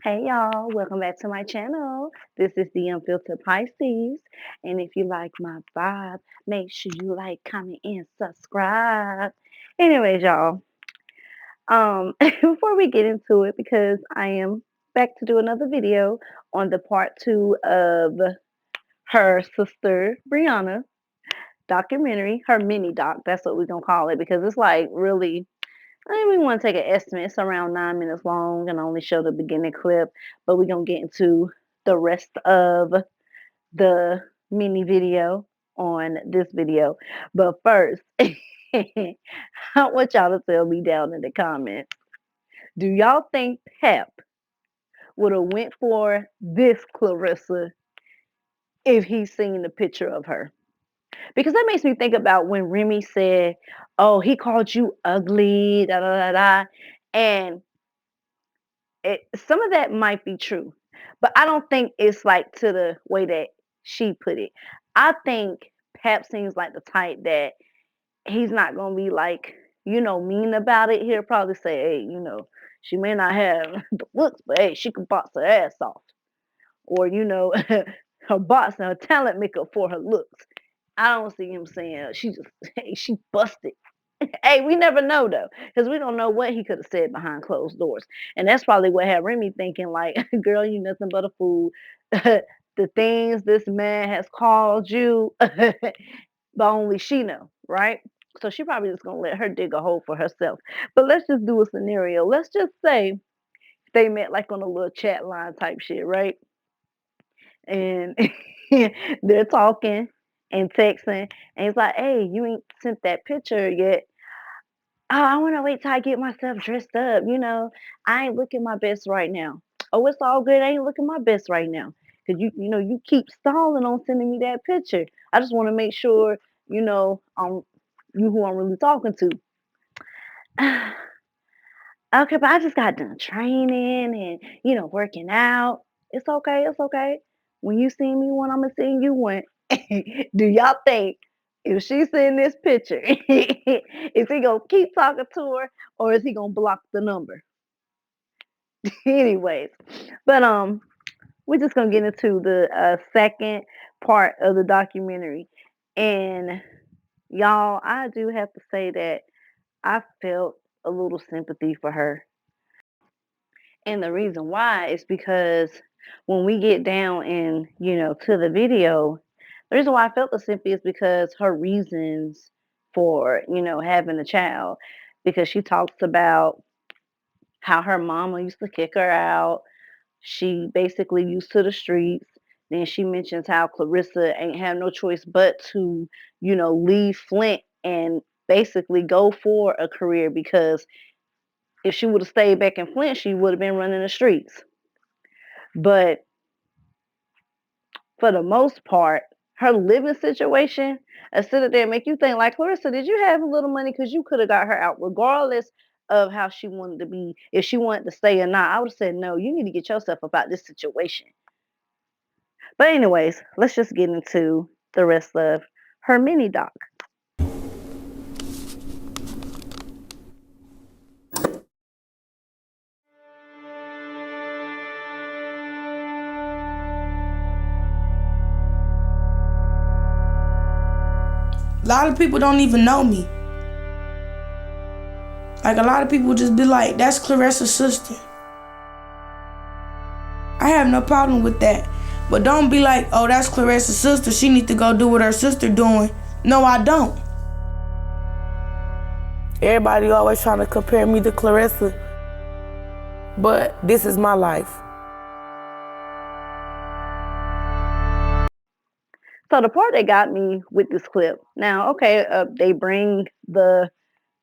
Hey y'all, welcome back to my channel. This is the Unfiltered Pisces. And if you like my vibe, make sure you like, comment, and subscribe. Anyways, y'all, before we get into it, because I am back to do another video on the part two of her sister Brianna documentary, her mini doc, that's what we're gonna call it, because it's like really we want to take an estimate. It's around 9 minutes long and I only show the beginning clip, but we're going to get into the rest of the mini video on this video. But first, I want y'all to tell me down in the comments, do y'all think Pep would have went for this Claressa if he seen the picture of her? Because that makes me think about when Remy said, oh, he called you ugly, da da da da. And some of that might be true, but I don't think it's like to the way that she put it. I think Pap seems like the type that he's not gonna be like, mean about it. He'll probably say, hey, she may not have the looks, but hey, she can box her ass off. Or, her box and her talent make up for her looks. I don't see him saying she just hey, she busted. Hey, we never know though, because we don't know what he could have said behind closed doors, and that's probably what had Remy thinking like, "Girl, you nothing but a fool." The things this man has called you, but only she know, right? So she probably just gonna let her dig a hole for herself. But let's just do a scenario. Let's just say they met like on a little chat line type shit, right? And they're talking and texting, and he's like, "Hey, you ain't sent that picture yet." Oh, I wanna wait till I get myself dressed up, I ain't looking my best right now. Oh, it's all good, I ain't looking my best right now. 'Cause you keep stalling on sending me that picture. I just wanna make sure, you who I'm really talking to. Okay, but I just got done training and, working out. It's okay, it's okay. When you see me one, Imma send you one. Do y'all think if she send this picture, is he gonna keep talking to her or is he gonna block the number? Anyways, but we're just gonna get into the second part of the documentary, and y'all, I do have to say that I felt a little sympathy for her. And the reason why is because when we get down in, to the video, the reason why I felt the sympathy is because her reasons for, having a child, because she talks about how her mama used to kick her out. She basically used to the streets. Then she mentions how Claressa ain't have no choice but to, leave Flint and basically go for a career because if she would have stayed back in Flint, she would have been running the streets. But for the most part, her living situation, instead of there make you think like, Claressa, did you have a little money? Because you could have got her out regardless of how she wanted to be. If she wanted to stay or not, I would have said, no, you need to get yourself about this situation. But anyways, let's just get into the rest of her mini doc. A lot of people don't even know me. Like, a lot of people just be like, that's Claressa's sister. I have no problem with that. But don't be like, oh, that's Claressa's sister. She need to go do what her sister doing. No, I don't. Everybody always trying to compare me to Claressa. But this is my life. So the part that got me with this clip, now, okay, they bring the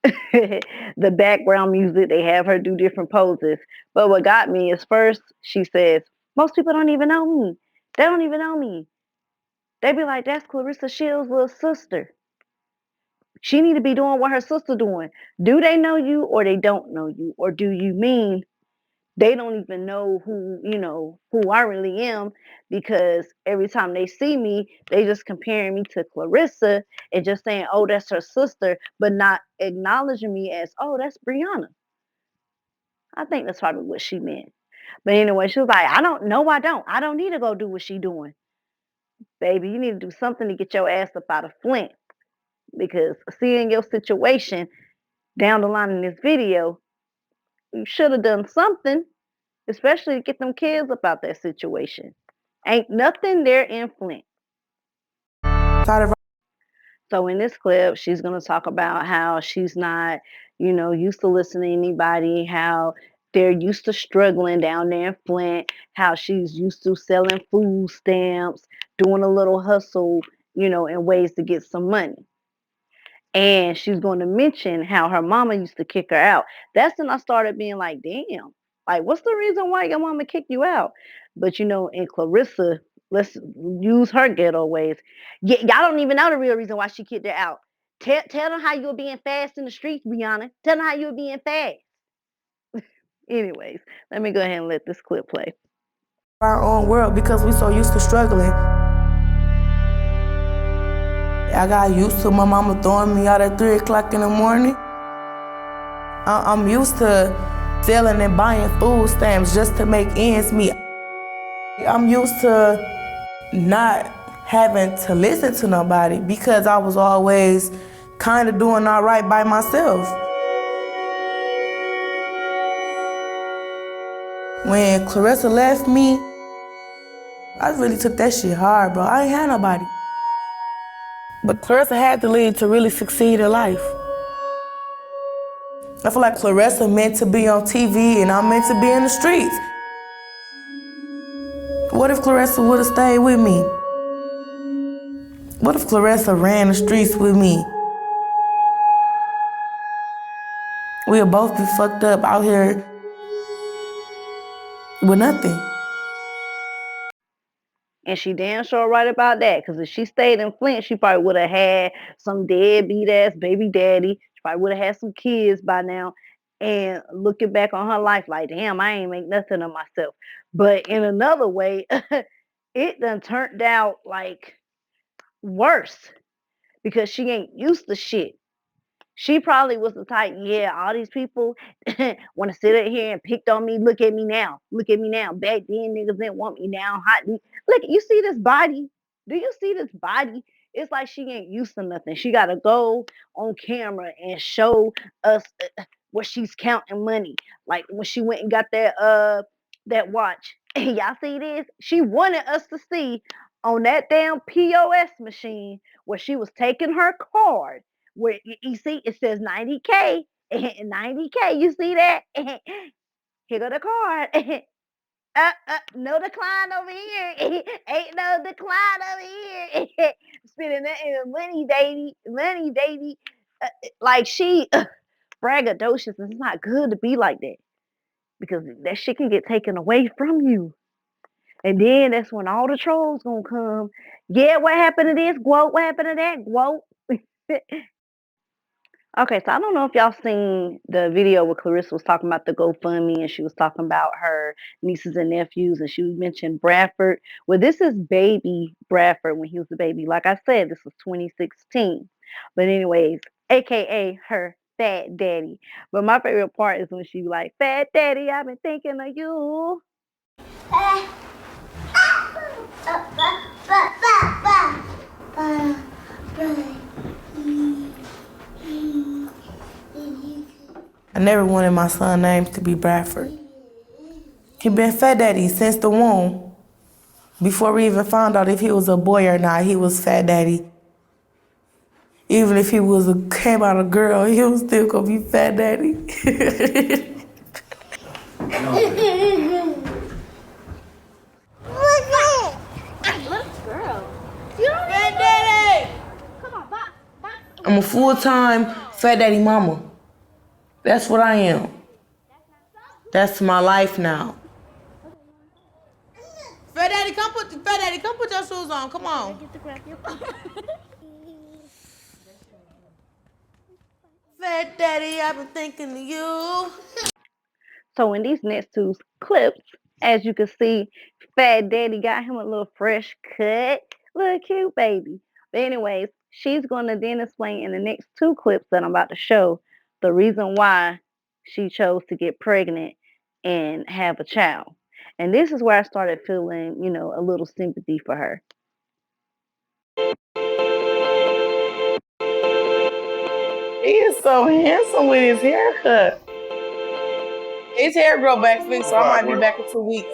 the background music, they have her do different poses. But what got me is first she says, most people don't even know me. They don't even know me. They be like, that's Claressa Shields' little sister. She need to be doing what her sister doing. Do they know you or they don't know you? Or do you mean they don't even know who I really am, because every time they see me, they just comparing me to Claressa and just saying, oh, that's her sister, but not acknowledging me as, oh, that's Brianna. I think that's probably what she meant. But anyway, she was like, I don't know, I don't. I don't need to go do what she doing. Baby, you need to do something to get your ass up out of Flint. Because seeing your situation down the line in this video, you should have done something, especially to get them kids up out that situation. Ain't nothing there in Flint. So in this clip, she's gonna talk about how she's not, used to listening to anybody, how they're used to struggling down there in Flint, how she's used to selling food stamps, doing a little hustle, in ways to get some money. And she's going to mention how her mama used to kick her out. That's when I started being like, damn, like, what's the reason why your mama kicked you out? But, in Claressa, let's use her ghetto ways. Y'all don't even know the real reason why she kicked her out. Tell them how you were being fast in the streets, Brianna. Tell them how you were being fast. Anyways, let me go ahead and let this clip play. Our own world because we so used to struggling. I got used to my mama throwing me out at 3 o'clock in the morning. I'm used to selling and buying food stamps just to make ends meet. I'm used to not having to listen to nobody because I was always kind of doing all right by myself. When Claressa left me, I really took that shit hard, bro. I ain't had nobody. But Claressa had to leave to really succeed in life. I feel like Claressa meant to be on TV and I'm meant to be in the streets. What if Claressa would have stayed with me? What if Claressa ran the streets with me? We'll both be fucked up out here with nothing. And she damn sure right about that. Because if she stayed in Flint, she probably would have had some deadbeat ass baby daddy. She probably would have had some kids by now. And looking back on her life, like, damn, I ain't make nothing of myself. But in another way, it done turned out like worse because she ain't used to shit. She probably was the type, yeah, all these people want to sit up here and picked on me. Look at me now. Look at me now. Back then, niggas didn't want me now. Hot. Look, you see this body? Do you see this body? It's like she ain't used to nothing. She got to go on camera and show us where she's counting money. Like when she went and got that watch. Y'all see this? She wanted us to see on that damn POS machine where she was taking her card where you see it says 90K, 90K. You see that? Here go the card. No decline over here. Ain't no decline over here. Spending that in money, baby. Money, baby. Like she braggadocious. It's not good to be like that because that shit can get taken away from you. And then that's when all the trolls gonna come. Yeah, what happened to this? Quote, what happened to that? Quote. Okay, so I don't know if y'all seen the video where Claressa was talking about the GoFundMe and she was talking about her nieces and nephews and she mentioned Bradford. Well, this is baby Bradford when he was a baby. Like I said, this was 2016. But anyways, AKA her fat daddy. But my favorite part is when she like, fat daddy, I've been thinking of you. I never wanted my son's name to be Bradford. He been Fat Daddy since the womb. Before we even found out if he was a boy or not, he was Fat Daddy. Even if he came out a girl, he was still gonna be Fat Daddy. I'm a full-time Fat Daddy mama. That's what I am. That's my life now. Fat Daddy, come put your shoes on. Come on. Fat Daddy, I've been thinking of you. So in these next two clips, as you can see, Fat Daddy got him a little fresh cut. Little cute baby. But anyways, she's going to then explain in the next two clips that I'm about to show the reason why she chose to get pregnant and have a child. And this is where I started feeling, a little sympathy for her. He is so handsome with his haircut. His hair grow back fixed, so I might be back in 2 weeks.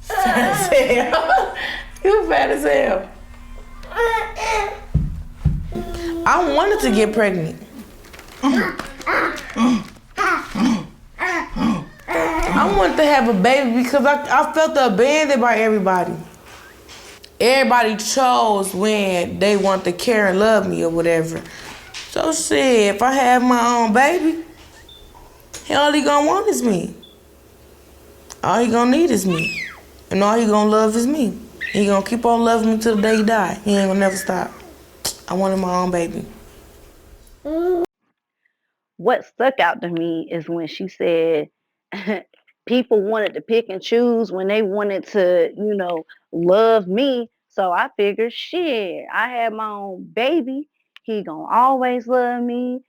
Fat as hell. You fat as hell. I wanted to get pregnant. I wanted to have a baby because I felt abandoned by everybody. Everybody chose when they want to care and love me or whatever. So shit, if I have my own baby, all he gonna want is me. All he gonna need is me. And all he gonna love is me. He gonna keep on loving me till the day he die. He ain't gonna never stop. I wanted my own baby. What stuck out to me is when she said people wanted to pick and choose when they wanted to, love me. So I figured, shit, I had my own baby. He gonna always love me.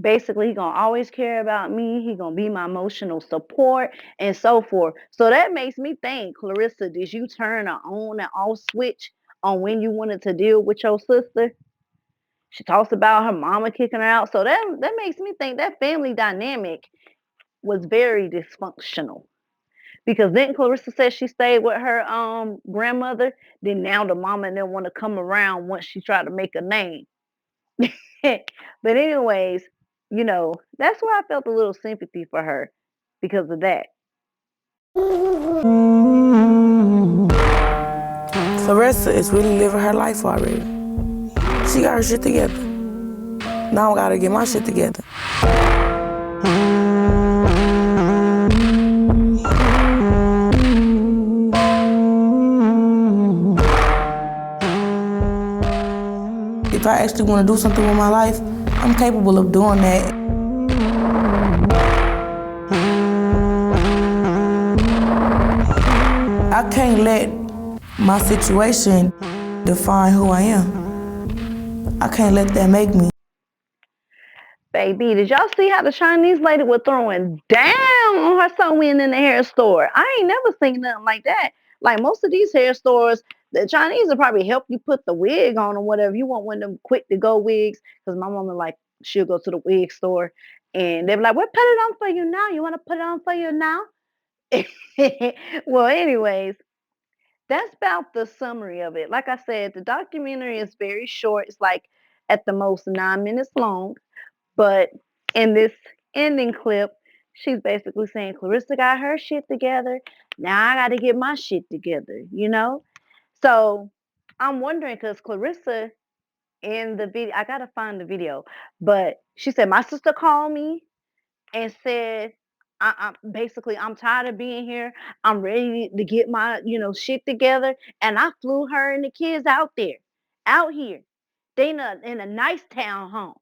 Basically, he gonna always care about me. He gonna be my emotional support and so forth. So that makes me think, Claressa, did you turn an on and off switch on when you wanted to deal with your sister? She talks about her mama kicking her out. So that makes me think that family dynamic was very dysfunctional. Because then Claressa said she stayed with her grandmother. Then now the mama and them want to come around once she tried to make a name. But anyways, that's why I felt a little sympathy for her because of that. Claressa is really living her life already. She got her shit together. Now I gotta get my shit together. If I actually want to do something with my life, I'm capable of doing that. I can't let my situation define who I am. I can't let that make me. Baby, did y'all see how the Chinese lady was throwing down on her sewing in the hair store? I ain't never seen nothing like that. Like most of these hair stores, the Chinese will probably help you put the wig on or whatever. You want one of them quick to go wigs. Because my mama, like, she'll go to the wig store and they'll be like, we'll put it on for you now. You want to put it on for you now? Well, anyways, that's about the summary of it. Like I said, the documentary is very short. It's like at the most 9 minutes long. But in this ending clip, she's basically saying Claressa got her shit together. Now I got to get my shit together. So I'm wondering because Claressa in the video, I got to find the video, but she said, my sister called me and said, I'm tired of being here. I'm ready to get my, shit together. And I flew her and the kids out here. They in a nice town home.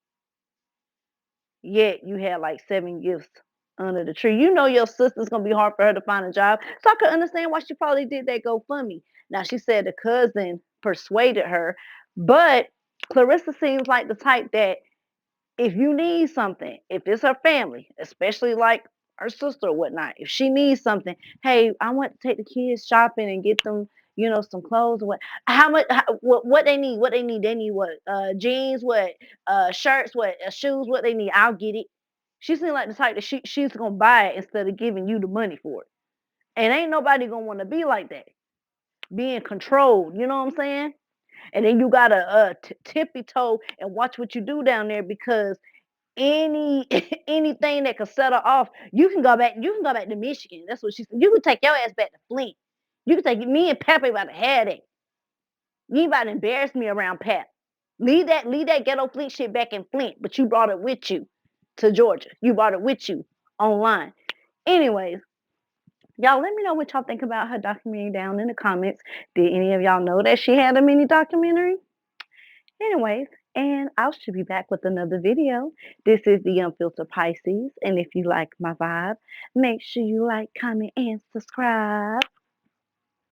Yet you had like 7 gifts under the tree. You know your sister's gonna be hard for her to find a job. So I could understand why she probably did that GoFundMe. Now she said the cousin persuaded her, but Claressa seems like the type that if you need something, if it's her family, especially like her sister or whatnot, if she needs something, hey, I want to take the kids shopping and get them, some clothes. What? How much? What they need? What they need? They need what? Jeans? What? Shirts? What? Shoes? What they need? I'll get it. She seems like the type that she's gonna buy it instead of giving you the money for it. And ain't nobody gonna want to be like that, being controlled. You know what I'm saying? And then you gotta tippy toe and watch what you do down there because any anything that could set her off, you can go back to Michigan. That's what she said. You can take your ass back to Flint. You can take me and Pepe about to have that. You ain't about to embarrass me around Pap. Leave that ghetto Flint shit back in Flint, but you brought it with you to Georgia. You brought it with you online. Anyways, y'all let me know what y'all think about her documentary down in the comments. Did any of y'all know that she had a mini documentary? Anyways, and I should be back with another video. This is the Unfiltered Pisces, and if you like my vibe, make sure you like, comment, and subscribe.